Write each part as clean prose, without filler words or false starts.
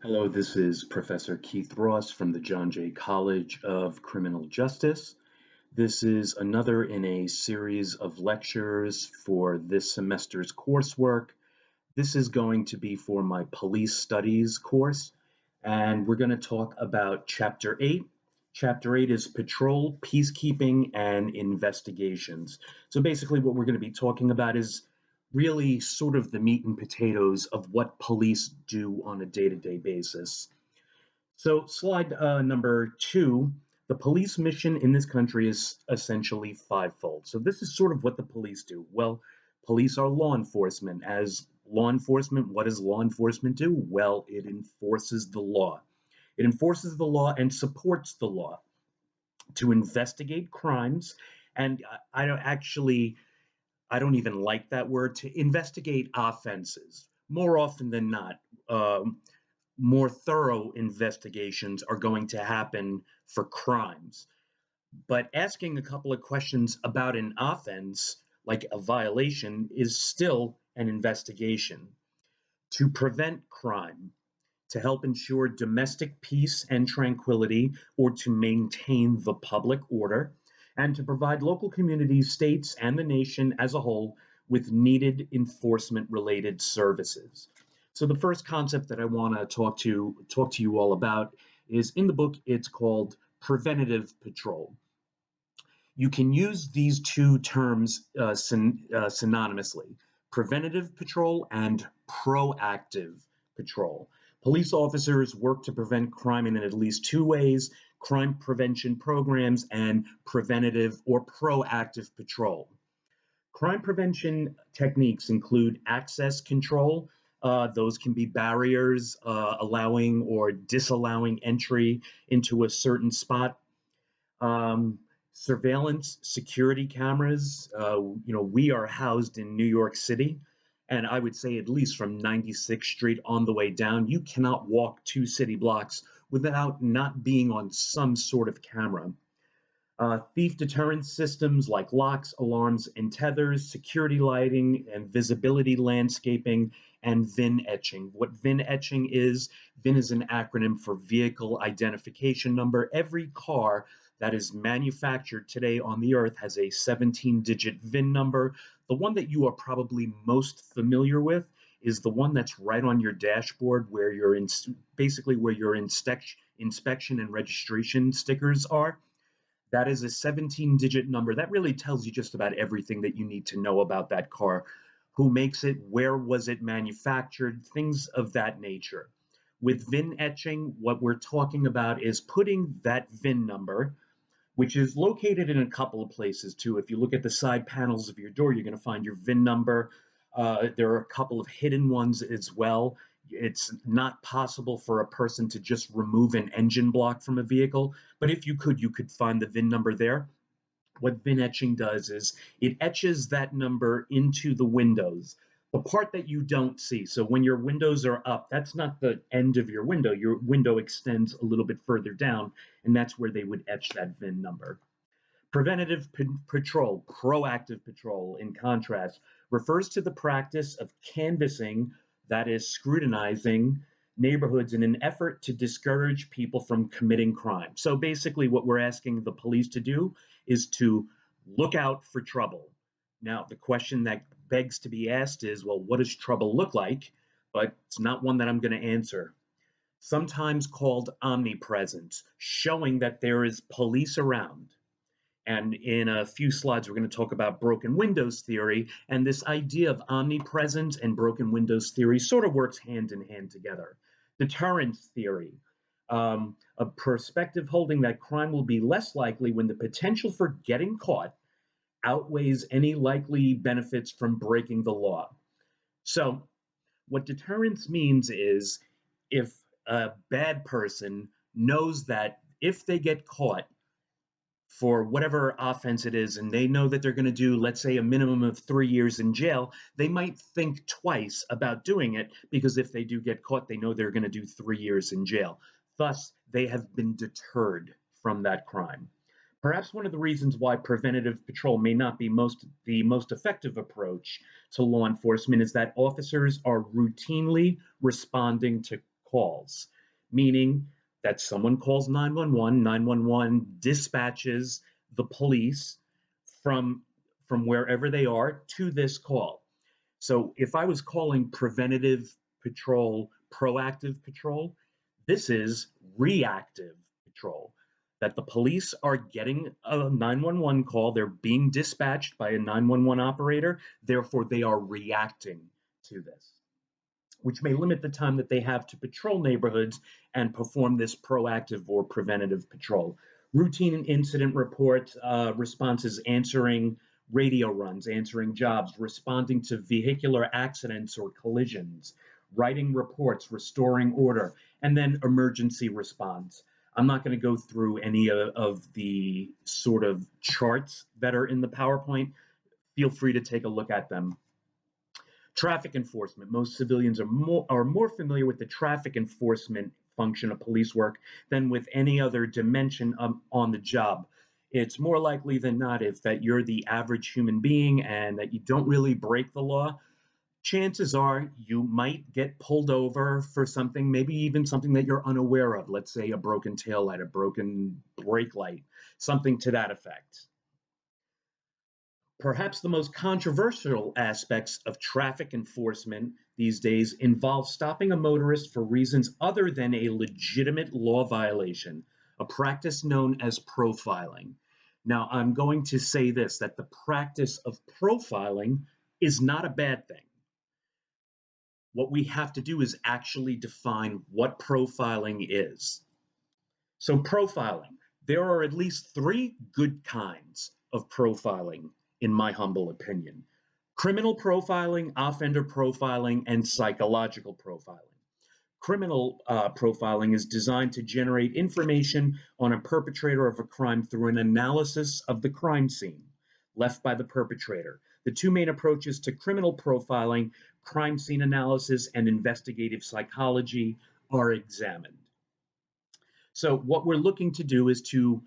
Hello, this is Professor Keith Ross from the John Jay College of Criminal Justice. This is another in a series of lectures for this semester's coursework. This is going to be for my police studies course, and we're going to talk about Chapter 8. Chapter 8 is patrol, peacekeeping, and investigations. So basically, what we're going to be talking about is really sort of the meat and potatoes of what police do on a day to day basis. So, slide number 2, the police mission in this country is essentially fivefold. So, this is sort of what the police do. Well, police are law enforcement. As law enforcement, what does law enforcement do? Well, it enforces the law. It enforces the law and supports the law to investigate crimes. And I don't even like that word, to investigate offenses. More often than not, more thorough investigations are going to happen for crimes. But asking a couple of questions about an offense, like a violation, is still an investigation. To prevent crime, to help ensure domestic peace and tranquility, or to maintain the public order, and to provide local communities, states, and the nation as a whole with needed enforcement related services. So the first concept that I want to talk to you all about is in the book. It's called preventative patrol. You can use these two terms synonymously: preventative patrol and proactive patrol. Police officers work to prevent crime in at least two ways: crime prevention programs and preventative or proactive patrol. Crime prevention techniques include access control. Those can be barriers allowing or disallowing entry into a certain spot. um, Surveillance, security cameras. We are housed in New York City, and I would say at least from 96th Street on the way down, you cannot walk 2 city blocks without not being on some sort of camera. Thief deterrence systems like locks, alarms, and tethers, security lighting, and visibility landscaping, and VIN etching. What VIN etching is: VIN is an acronym for vehicle identification number. Every car that is manufactured today on the earth has a 17-digit VIN number. The one that you are probably most familiar with is the one that's right on your dashboard where basically where your inspection and registration stickers are. That is a 17-digit number. That really tells you just about everything that you need to know about that car: who makes it, where was it manufactured, things of that nature. With VIN etching, what we're talking about is putting that VIN number, which is located in a couple of places too. If you look at the side panels of your door, you're going to find your VIN number. There are a couple of hidden ones as well. It's not possible for a person to just remove an engine block from a vehicle, but if you could find the VIN number there. What VIN etching does is it etches that number into the windows, the part that you don't see. So when your windows are up, that's not the end of your window. Your window extends a little bit further down, and that's where they would etch that VIN number. Preventative patrol, proactive patrol, in contrast, refers to the practice of canvassing, that is, scrutinizing neighborhoods in an effort to discourage people from committing crime. So basically, what we're asking the police to do is to look out for trouble. Now, the question that begs to be asked is, well, what does trouble look like? But it's not one that I'm going to answer. Sometimes called omnipresent, showing that there is police around. And in a few slides, we're going to talk about broken windows theory. And this idea of omnipresence and broken windows theory sort of works hand in hand together. Deterrence theory, a perspective holding that crime will be less likely when the potential for getting caught outweighs any likely benefits from breaking the law. So, what deterrence means is if a bad person knows that if they get caught, for whatever offense it is, and they know that they're going to do, let's say, a minimum of 3 years in jail, they might think twice about doing it because if they do get caught, they know they're going to do 3 years in jail. Thus, they have been deterred from that crime. Perhaps one of the reasons why preventative patrol may not be the most effective approach to law enforcement is that officers are routinely responding to calls, meaning that someone calls 911, 911 dispatches the police from from wherever they are to this call. So if I was calling preventative patrol, proactive patrol, this is reactive patrol. That the police are getting a 911 call, they're being dispatched by a 911 operator, therefore they are reacting to this, which may limit the time that they have to patrol neighborhoods and perform this proactive or preventative patrol. Routine incident report responses, answering radio runs, answering jobs, responding to vehicular accidents or collisions, writing reports, restoring order, and then emergency response. I'm not going to go through any of the sort of charts that are in the PowerPoint. Feel free to take a look at them. Traffic enforcement. Most civilians are more familiar with the traffic enforcement function of police work than with any other dimension on the job. It's more likely than not, if that you're the average human being and that you don't really break the law, chances are you might get pulled over for something, maybe even something that you're unaware of. Let's say a broken tail light, a broken brake light, something to that effect. Perhaps the most controversial aspects of traffic enforcement these days involve stopping a motorist for reasons other than a legitimate law violation, a practice known as profiling. Now, I'm going to say this, that the practice of profiling is not a bad thing. What we have to do is actually define what profiling is. So, profiling, there are at least three good kinds of profiling, in my humble opinion: criminal profiling, offender profiling, and psychological profiling. Criminal profiling is designed to generate information on a perpetrator of a crime through an analysis of the crime scene left by the perpetrator. The two main approaches to criminal profiling, crime scene analysis and investigative psychology, are examined. So what we're looking to do is to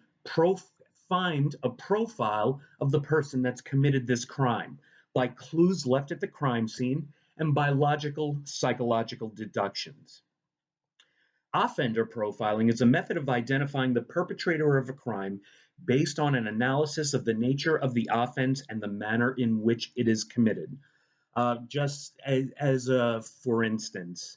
find a profile of the person that's committed this crime by clues left at the crime scene and by logical psychological deductions. Offender profiling is a method of identifying the perpetrator of a crime based on an analysis of the nature of the offense and the manner in which it is committed. Just as a for instance,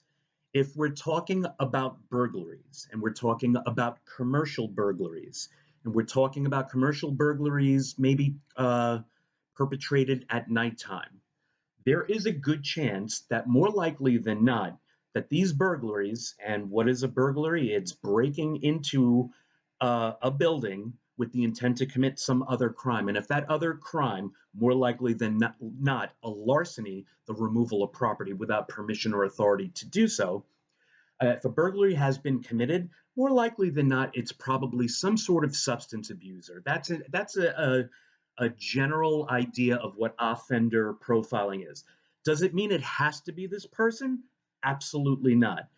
if we're talking about burglaries and we're talking about commercial burglaries, and we're talking about commercial burglaries maybe perpetrated at nighttime, there is a good chance that more likely than not that these burglaries, and what is a burglary? It's breaking into a building with the intent to commit some other crime. And if that other crime, more likely than not a larceny, the removal of property without permission or authority to do so, if a burglary has been committed, more likely than not, it's probably some sort of substance abuser. That's a general idea of what offender profiling is. Does it mean it has to be this person? Absolutely not.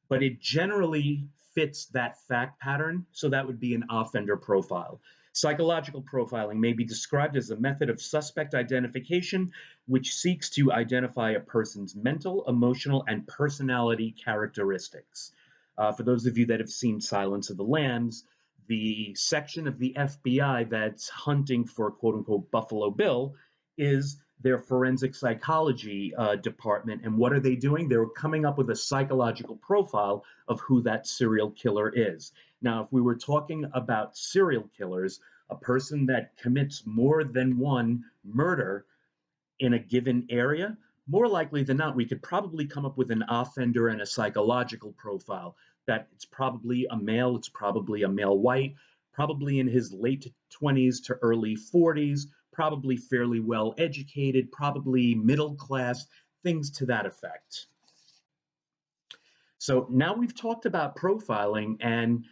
But it generally fits that fact pattern, so that would be an offender profile. Psychological profiling may be described as a method of suspect identification which seeks to identify a person's mental, emotional, and personality characteristics. For those of you that have seen Silence of the Lambs, the section of the FBI that's hunting for quote unquote Buffalo Bill is their forensic psychology department. And what are they doing? They're coming up with a psychological profile of who that serial killer is. Now, if we were talking about serial killers, a person that commits more than one murder in a given area, more likely than not, we could probably come up with an offender and a psychological profile that it's probably a male white, probably in his late 20s to early 40s, probably fairly well educated, probably middle class, things to that effect. So now we've talked about profiling, and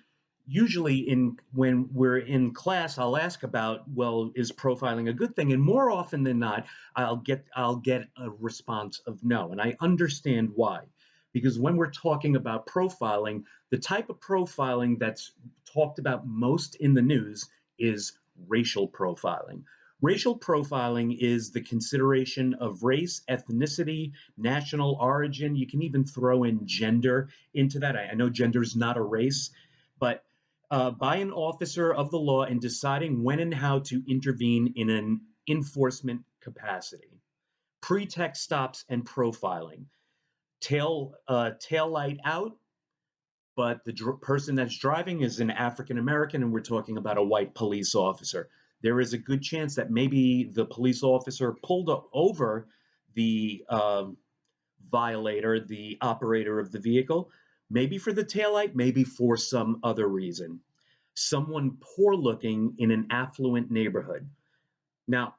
usually when we're in class, I'll ask about, well, is profiling a good thing? And more often than not, I'll get a response of no. And I understand why. Because when we're talking about profiling, the type of profiling that's talked about most in the news is racial profiling. Racial profiling is the consideration of race, ethnicity, national origin. You can even throw in gender into that. I know gender is not a race, but by an officer of the law in deciding when and how to intervene in an enforcement capacity. Pretext stops and profiling. Tail light out, but the person that's driving is an African American, and we're talking about a white police officer. There is a good chance that maybe the police officer pulled over the violator, the operator of the vehicle, maybe for the taillight, maybe for some other reason. Someone poor looking in an affluent neighborhood. Now,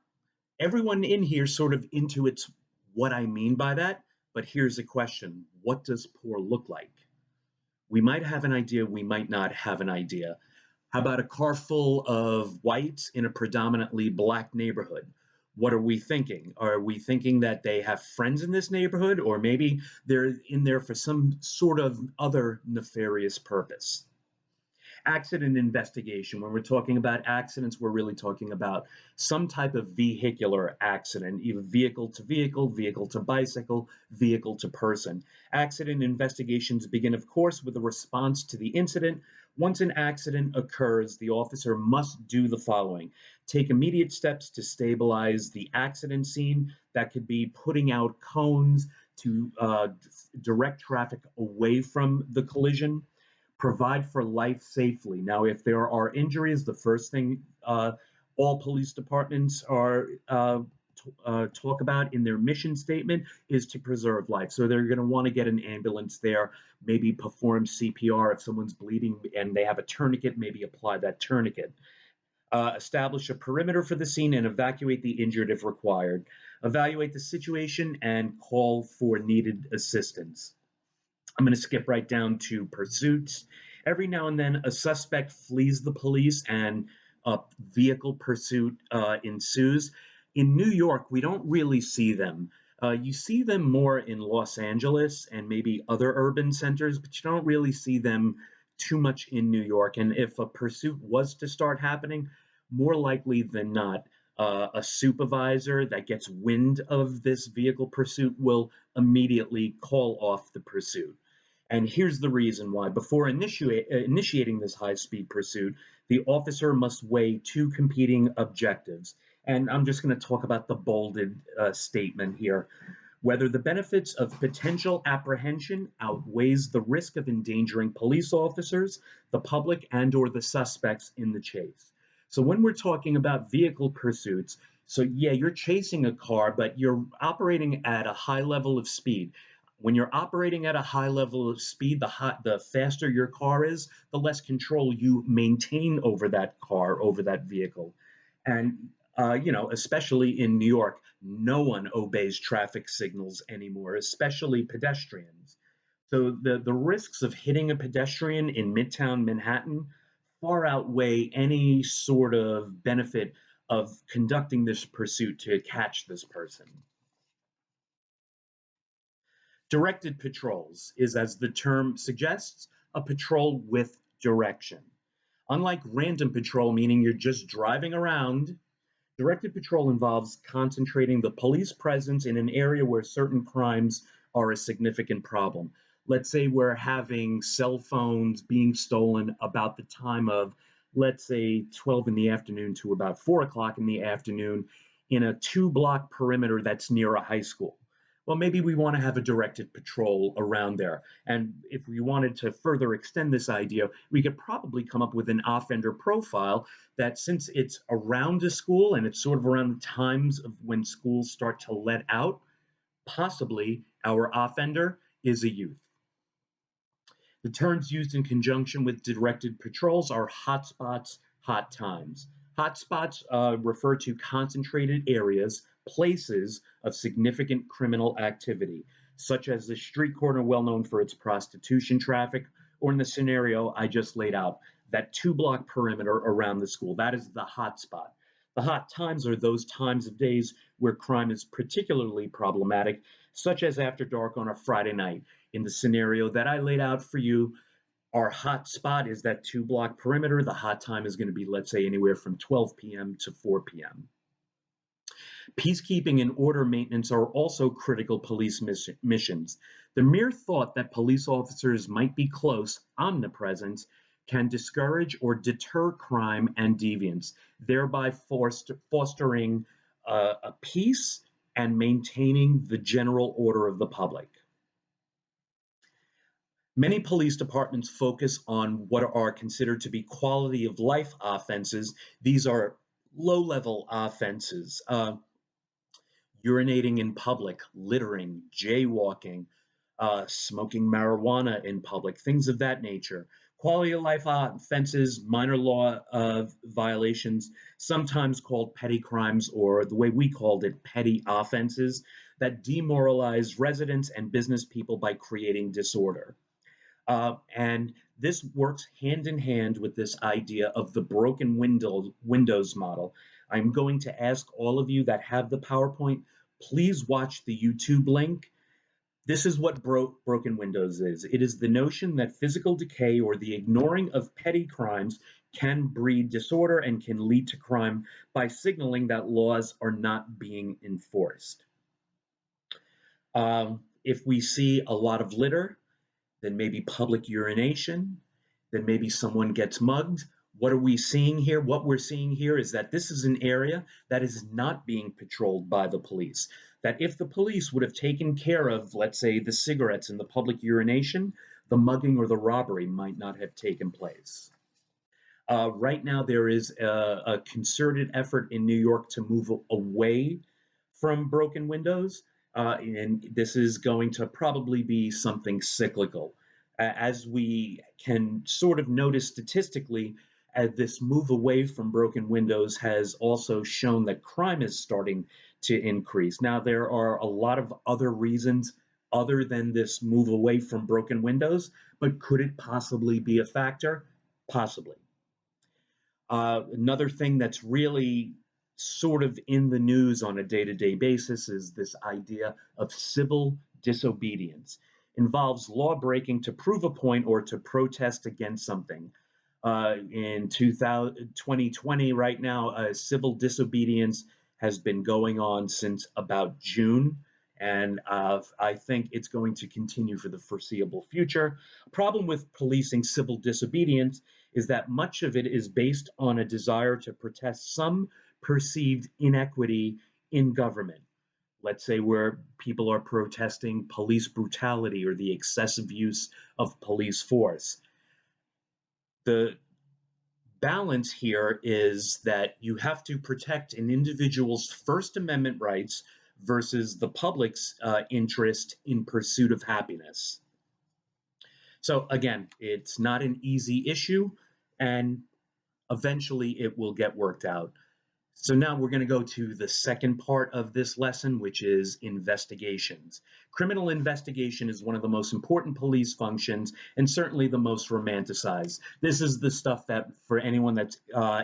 everyone in here sort of intuits what I mean by that, but here's a question: what does poor look like? We might have an idea, we might not have an idea. How about a car full of whites in a predominantly black neighborhood? What are we thinking? Are we thinking that they have friends in this neighborhood, or maybe they're in there for some sort of other nefarious purpose? Accident investigation. When we're talking about accidents, we're really talking about some type of vehicular accident, either vehicle to bicycle, vehicle to person. Accident investigations begin, of course, with a response to the incident. Once an accident occurs, the officer must do the following: take immediate steps to stabilize the accident scene. That could be putting out cones to direct traffic away from the collision, provide for life safely. Now, if there are injuries, the first thing all police departments are talk about in their mission statement is to preserve life. So they're going to want to get an ambulance there, maybe perform CPR if someone's bleeding and they have a tourniquet, maybe apply that tourniquet. Establish a perimeter for the scene and evacuate the injured if required. Evaluate the situation and call for needed assistance. I'm going to skip right down to pursuits. Every now and then, a suspect flees the police and a vehicle pursuit ensues. In New York, we don't really see them. You see them more in Los Angeles and maybe other urban centers, but you don't really see them too much in New York. And if a pursuit was to start happening, more likely than not, a supervisor that gets wind of this vehicle pursuit will immediately call off the pursuit. And here's the reason why. Before initiating this high speed pursuit, the officer must weigh two competing objectives. And I'm just going to talk about the bolded statement here: whether the benefits of potential apprehension outweighs the risk of endangering police officers, the public, and or the suspects in the chase. So when we're talking about vehicle pursuits, so yeah, you're chasing a car, but you're operating at a high level of speed. When you're operating at a high level of speed, the faster your car is, the less control you maintain over that car, over that vehicle. And especially in New York, no one obeys traffic signals anymore, especially pedestrians. So the risks of hitting a pedestrian in Midtown Manhattan far outweigh any sort of benefit of conducting this pursuit to catch this person. Directed patrols is, as the term suggests, a patrol with direction. Unlike random patrol, meaning you're just driving around, directed patrol involves concentrating the police presence in an area where certain crimes are a significant problem. Let's say we're having cell phones being stolen about the time of, let's say, 12 in the afternoon to about 4 o'clock in the afternoon in a 2 block perimeter that's near a high school. Well, maybe we want to have a directed patrol around there. And if we wanted to further extend this idea, we could probably come up with an offender profile that, since it's around a school and it's sort of around the times of when schools start to let out, possibly our offender is a youth. The terms used in conjunction with directed patrols are hotspots, hot times. Hotspots refer to concentrated areas, places of significant criminal activity, such as the street corner well known for its prostitution traffic, or in the scenario I just laid out, that 2 block perimeter around the school. That is the hotspot. The hot times are those times of days where crime is particularly problematic, such as after dark on a Friday night. In the scenario that I laid out for you, our hot spot is that 2 block perimeter. The hot time is going to be, let's say, anywhere from 12 p.m. to 4 p.m. Peacekeeping and order maintenance are also critical police missions. The mere thought that police officers might be close, omnipresent, can discourage or deter crime and deviance, thereby fostering a peace and maintaining the general order of the public. Many police departments focus on what are considered to be quality of life offenses. These are low level offenses, urinating in public, littering, jaywalking, smoking marijuana in public, things of that nature. Quality of life offenses, minor law violations, sometimes called petty crimes, or the way we called it, petty offenses, that demoralize residents and business people by creating disorder. And this works hand in hand with this idea of the broken windows model. I'm going to ask all of you that have the PowerPoint, please watch the YouTube link. This is what broken windows is. It is the notion that physical decay or the ignoring of petty crimes can breed disorder and can lead to crime by signaling that laws are not being enforced. If we see a lot of litter, then maybe public urination, then maybe someone gets mugged. What are we seeing here? What we're seeing here is that this is an area that is not being patrolled by the police. That if the police would have taken care of, let's say, the cigarettes and the public urination, the mugging or the robbery might not have taken place. Right now, there is a concerted effort in New York to move away from broken windows, and this is going to probably be something cyclical. As we can sort of notice statistically, this move away from broken windows has also shown that crime is starting to increase. Now, there are a lot of other reasons other than this move away from broken windows, but could it possibly be a factor? Possibly. Another thing that's really sort of in the news on a day-to-day basis is this idea of civil disobedience. Involves law breaking to prove a point or to protest against something. In 2020, right now, civil disobedience has been going on since about June, and I think it's going to continue for the foreseeable future. Problem with policing civil disobedience is that much of it is based on a desire to protest some perceived inequity in government. Let's say where people are protesting police brutality or the excessive use of police force. The balance here is that you have to protect an individual's First Amendment rights versus the public's interest in pursuit of happiness. So again, it's not an easy issue, and eventually it will get worked out. So now we're going to go to the second part of this lesson, which is investigations. Criminal investigation is one of the most important police functions and certainly the most romanticized. This is the stuff that for anyone that's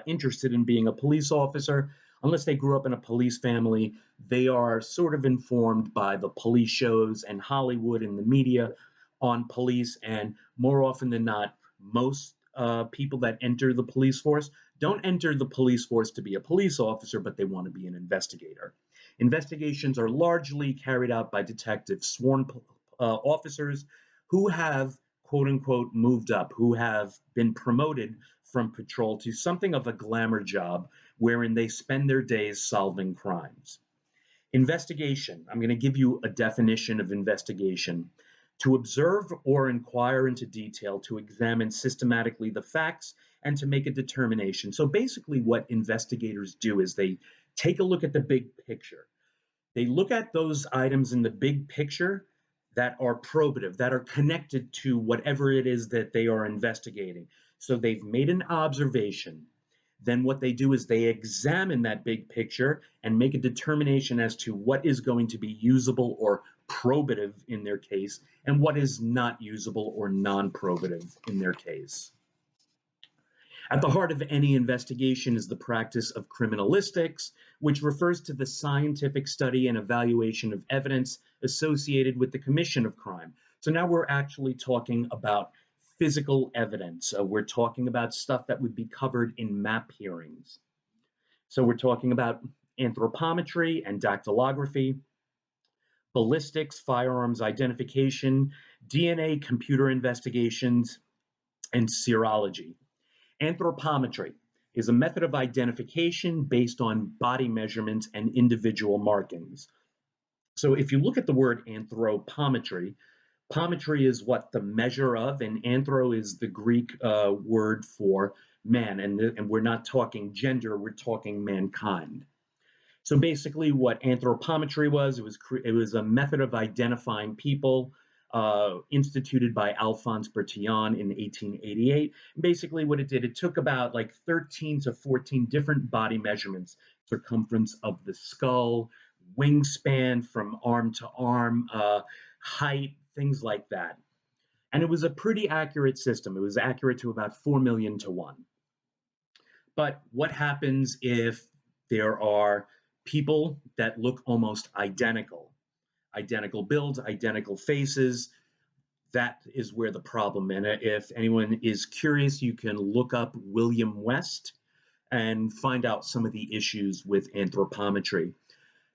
interested in being a police officer, unless they grew up in a police family, they are sort of informed by the police shows and Hollywood and the media on police. And more often than not, most people that enter the police force don't enter the police force to be a police officer, but they want to be an investigator. Investigations are largely carried out by detectives, sworn officers who have, quote unquote, moved up, who have been promoted from patrol to something of a glamour job wherein they spend their days solving crimes. Investigation. I'm going to give you a definition of investigation. To observe or inquire into detail, to examine systematically the facts, and to make a determination. So basically, what investigators do is they take a look at the big picture. They look at those items in the big picture that are probative, that are connected to whatever it is that they are investigating. So they've made an observation. Then what they do is they examine that big picture and make a determination as to what is going to be usable or probative in their case and what is not usable or non-probative in their case. At the heart of any investigation is the practice of criminalistics, which refers to the scientific study and evaluation of evidence associated with the commission of crime. So now we're actually talking about physical evidence. We're talking about stuff that would be covered in MAP hearings. So we're talking about anthropometry and dactylography, ballistics, firearms identification, DNA computer investigations, and serology. Anthropometry is a method of identification based on body measurements and individual markings. So if you look at the word anthropometry, pometry is what the measure of, and anthro is the Greek word for man. And we're not talking gender, we're talking mankind. So basically, what anthropometry was, it was a method of identifying people instituted by Alphonse Bertillon in 1888. Basically, what it did, it took about like 13 to 14 different body measurements, circumference of the skull, wingspan from arm to arm, height, things like that. And it was a pretty accurate system. It was accurate to about 4 million to 1. But what happens if there are people that look almost identical? Identical builds, identical faces. That is where the problem. And if anyone is curious, you can look up William West and find out some of the issues with anthropometry.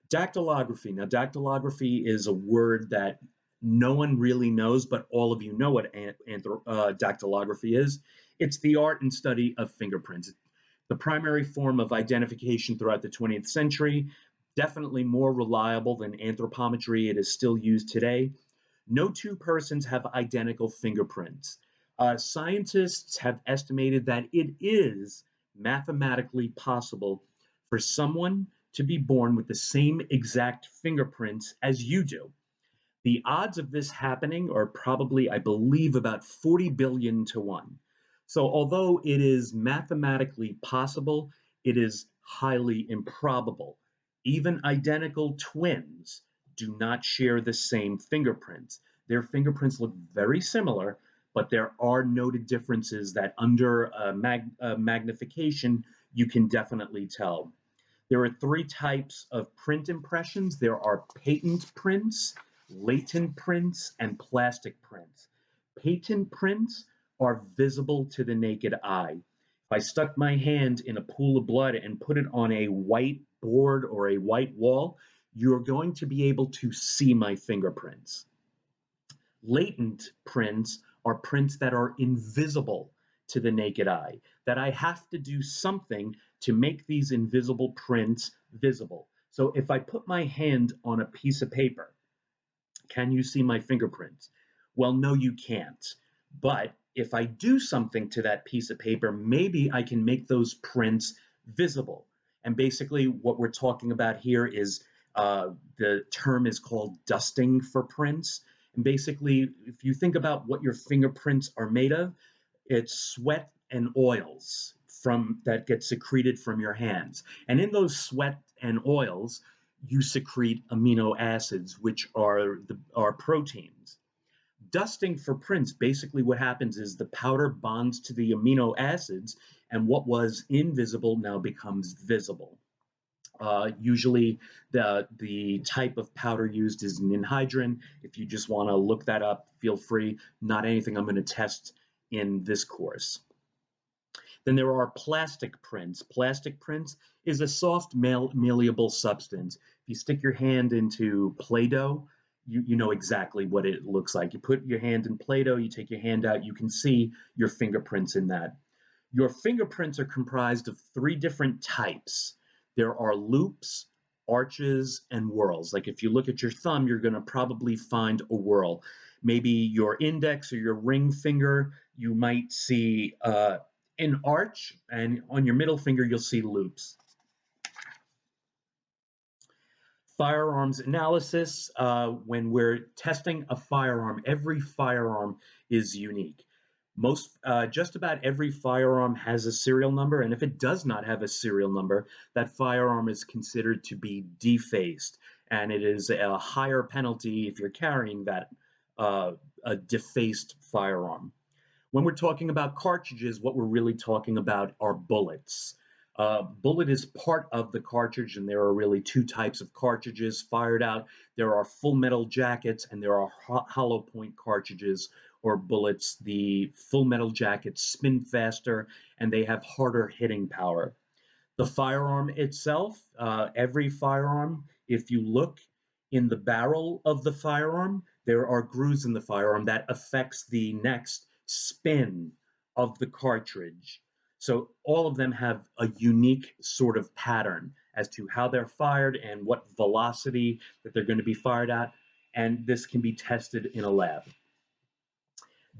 Dactylography. Now, dactylography is a word that no one really knows, but all of you know what dactylography is. It's the art and study of fingerprints. The primary form of identification throughout the 20th century, definitely more reliable than anthropometry. It is still used today. No two persons have identical fingerprints. Scientists have estimated that it is mathematically possible for someone to be born with the same exact fingerprints as you do. The odds of this happening are probably, I believe, about 40 billion to 1. So, although it is mathematically possible, it is highly improbable. Even identical twins do not share the same fingerprints. Their fingerprints look very similar, but there are noted differences that under magnification you can definitely tell. There are 3 types of print impressions. There are patent prints, latent prints, and plastic prints. Patent prints are visible to the naked eye. If I stuck my hand in a pool of blood and put it on a white board or a white wall, you're going to be able to see my fingerprints. Latent prints are prints that are invisible to the naked eye, that I have to do something to make these invisible prints visible. So if I put my hand on a piece of paper, can you see my fingerprints? Well, no, you can't. But if I do something to that piece of paper, maybe I can make those prints visible. And basically, what we're talking about here is the term is called dusting for prints. And basically, if you think about what your fingerprints are made of, it's sweat and oils from that get secreted from your hands. And in those sweat and oils, you secrete amino acids, which are proteins. Dusting for prints, basically what happens is the powder bonds to the amino acids, and what was invisible now becomes visible. Usually the type of powder used is ninhydrin. If you just want to look that up, feel free. Not anything I'm going to test in this course. Then there are plastic prints. Plastic prints is a soft malleable substance. If you stick your hand into Play-Doh, you know exactly what it looks like. You put your hand in Play-Doh, you take your hand out, you can see your fingerprints in that. Your fingerprints are comprised of 3 different types. There are loops, arches, and whorls. Like if you look at your thumb, you're going to probably find a whorl. Maybe your index or your ring finger, you might see an arch, and on your middle finger, you'll see loops. Firearms analysis, when we're testing a firearm, every firearm is unique. Just about every firearm has a serial number, and if it does not have a serial number, that firearm is considered to be defaced, and it is a higher penalty if you're carrying that a defaced firearm. When we're talking about cartridges, what we're really talking about are bullets. Bullet is part of the cartridge, and there are really 2 types of cartridges fired out. There are full metal jackets, and there are hollow point cartridges or bullets. The full metal jackets spin faster, and they have harder hitting power. The firearm itself, every firearm, if you look in the barrel of the firearm, there are grooves in the firearm that affects the next spin of the cartridge. So all of them have a unique sort of pattern as to how they're fired and what velocity that they're going to be fired at. And this can be tested in a lab.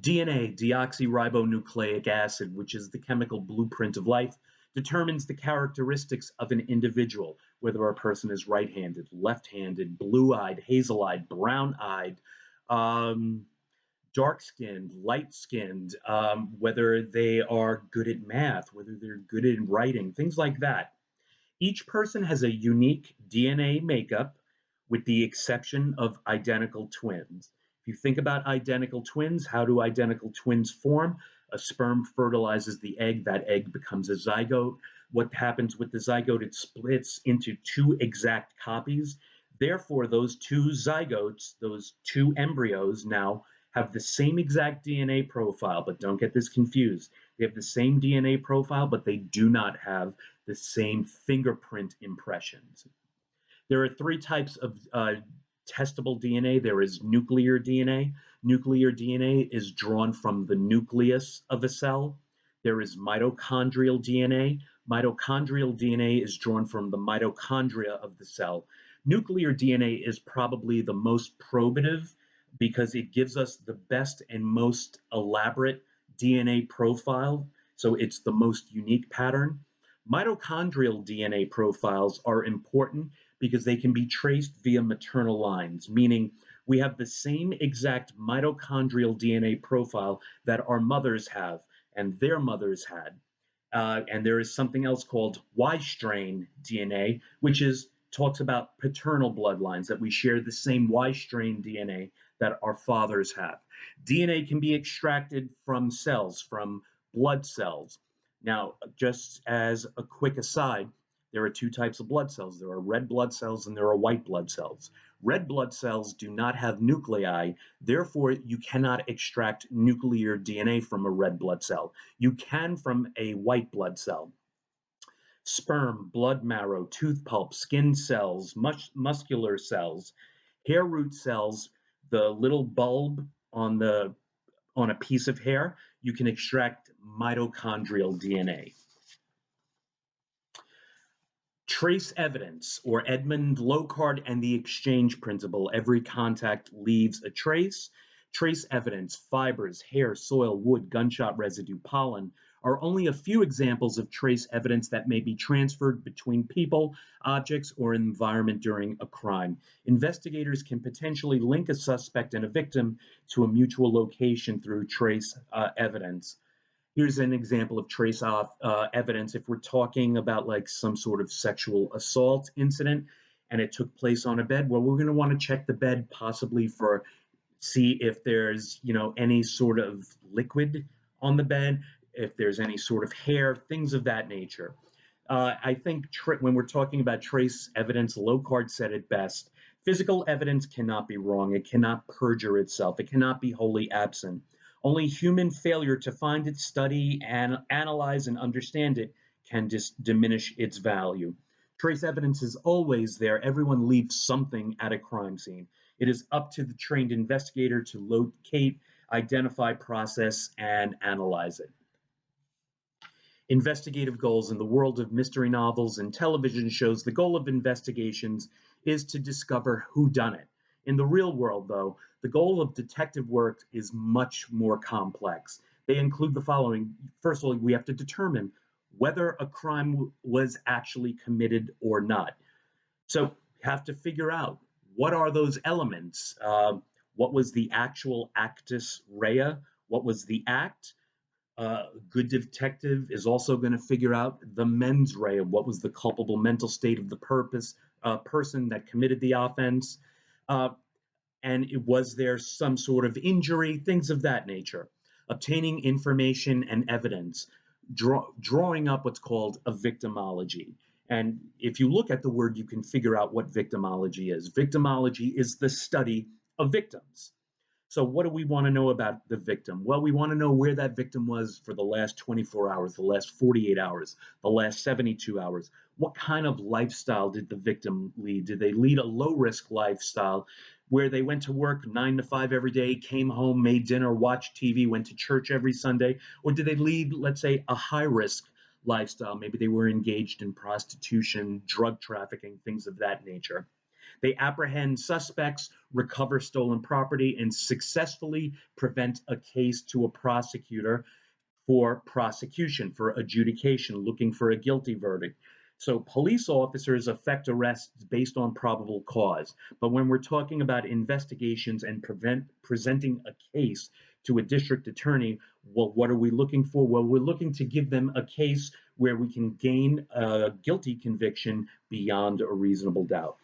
DNA, deoxyribonucleic acid, which is the chemical blueprint of life, determines the characteristics of an individual, whether a person is right handed, left handed, blue eyed, hazel eyed, brown eyed, um, dark skinned, light skinned, whether they are good at math, whether they're good at writing, things like that. Each person has a unique DNA makeup, with the exception of identical twins. If you think about identical twins, how do identical twins form? A sperm fertilizes the egg, that egg becomes a zygote. What happens with the zygote? It splits into two exact copies. Therefore, those two zygotes, those two embryos now have the same exact DNA profile, but don't get this confused. They have the same DNA profile, but they do not have the same fingerprint impressions. There are three types of testable DNA. There is nuclear DNA. Nuclear DNA is drawn from the nucleus of a cell. There is mitochondrial DNA. Mitochondrial DNA is drawn from the mitochondria of the cell. Nuclear DNA is probably the most probative because it gives us the best and most elaborate DNA profile. So it's the most unique pattern. Mitochondrial DNA profiles are important because they can be traced via maternal lines, meaning we have the same exact mitochondrial DNA profile that our mothers have and their mothers had. And there is something else called Y strain DNA, which is talks about paternal bloodlines, that we share the same Y strain DNA that our fathers have. DNA can be extracted from cells, from blood cells. Now, just as a quick aside, there are two types of blood cells. There are red blood cells and there are white blood cells. Red blood cells do not have nuclei, therefore, you cannot extract nuclear DNA from a red blood cell. You can from a white blood cell. Sperm, blood marrow, tooth pulp, skin cells, muscular cells, hair root cells, the little bulb on a piece of hair, you can extract mitochondrial DNA. Trace evidence, or Edmund Locard and the exchange principle. Every contact leaves a trace. Trace evidence, fibers, hair, soil, wood, gunshot residue, pollen, are only a few examples of trace evidence that may be transferred between people, objects, or environment during a crime. Investigators can potentially link a suspect and a victim to a mutual location through trace evidence. Here's an example of trace evidence. If we're talking about like some sort of sexual assault incident and it took place on a bed, well, we're going to want to check the bed possibly for see if there's any sort of liquid on the bed, if there's any sort of hair, things of that nature. I think when we're talking about trace evidence, Locard said it best. Physical evidence cannot be wrong. It cannot perjure itself. It cannot be wholly absent. Only human failure to find it, study, and analyze and understand it can diminish its value. Trace evidence is always there. Everyone leaves something at a crime scene. It is up to the trained investigator to locate, identify, process, and analyze it. Investigative goals in the world of mystery novels and television shows. The goal of investigations is to discover who done it. In the real world, though, the goal of detective work is much more complex. They include the following. First of all, we have to determine whether a crime was actually committed or not. So we have to figure out what are those elements. What was the actual actus rea? What was the act? A good detective is also going to figure out the mens rea, what was the culpable mental state of the person that committed the offense, and was there some sort of injury, things of that nature. Obtaining information and evidence, drawing up what's called a victimology. And if you look at the word, you can figure out what victimology is. Victimology is the study of victims. So, what do we want to know about the victim? Well, we want to know where that victim was for the last 24 hours, the last 48 hours, the last 72 hours. What kind of lifestyle did the victim lead? Did they lead a low risk lifestyle where they went to work 9 to 5 every day, came home, made dinner, watched TV, went to church every Sunday? Or did they lead, let's say, a high risk lifestyle? Maybe they were engaged in prostitution, drug trafficking, things of that nature. They apprehend suspects, recover stolen property, and successfully prevent a case to a prosecutor for prosecution, for adjudication, looking for a guilty verdict. So police officers effect arrests based on probable cause. But when we're talking about investigations and presenting a case to a district attorney, well, what are we looking for? Well, we're looking to give them a case where we can gain a guilty conviction beyond a reasonable doubt.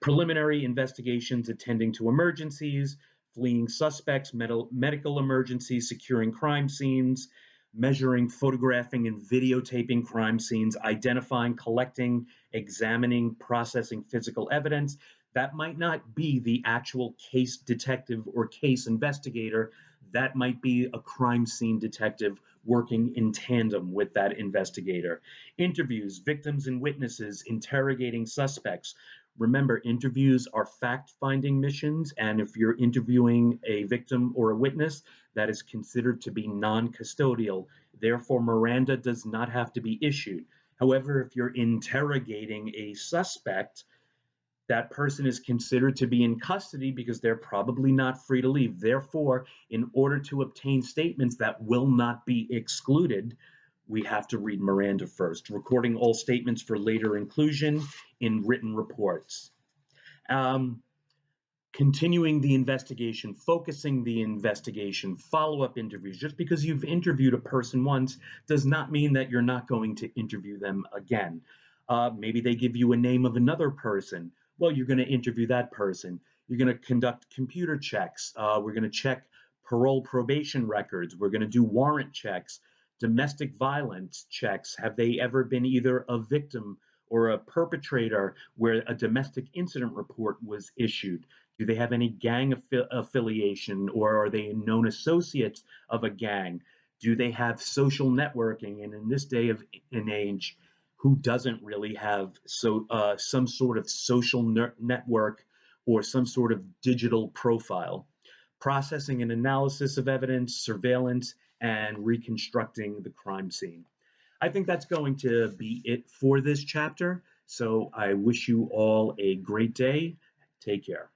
Preliminary investigations attending to emergencies, fleeing suspects, medical emergencies, securing crime scenes, measuring, photographing, and videotaping crime scenes, identifying, collecting, examining, processing physical evidence. That might not be the actual case detective or case investigator. That might be a crime scene detective working in tandem with that investigator. Interviews, victims and witnesses, interrogating suspects. Remember, interviews are fact finding missions, and if you're interviewing a victim or a witness, that is considered to be non custodial. Therefore, Miranda does not have to be issued. However, if you're interrogating a suspect, that person is considered to be in custody because they're probably not free to leave. Therefore, in order to obtain statements that will not be excluded, we have to read Miranda first, recording all statements for later inclusion in written reports. Um, Continuing the investigation, focusing the investigation, follow up interviews. Just because you've interviewed a person once does not mean that you're not going to interview them again. Maybe they give you a name of another person. Well, you're going to interview that person. You're going to conduct computer checks. We're going to check parole probation records. We're going to do warrant checks, domestic violence checks. Have they ever been either a victim or a perpetrator where a domestic incident report was issued? Do they have any gang affiliation, or are they known associates of a gang? Do they have social networking? And in this day of an age, who doesn't really have some sort of social network or some sort of digital profile? Processing and analysis of evidence, surveillance, and reconstructing the crime scene. I think that's going to be it for this chapter. So I wish you all a great day. Take care.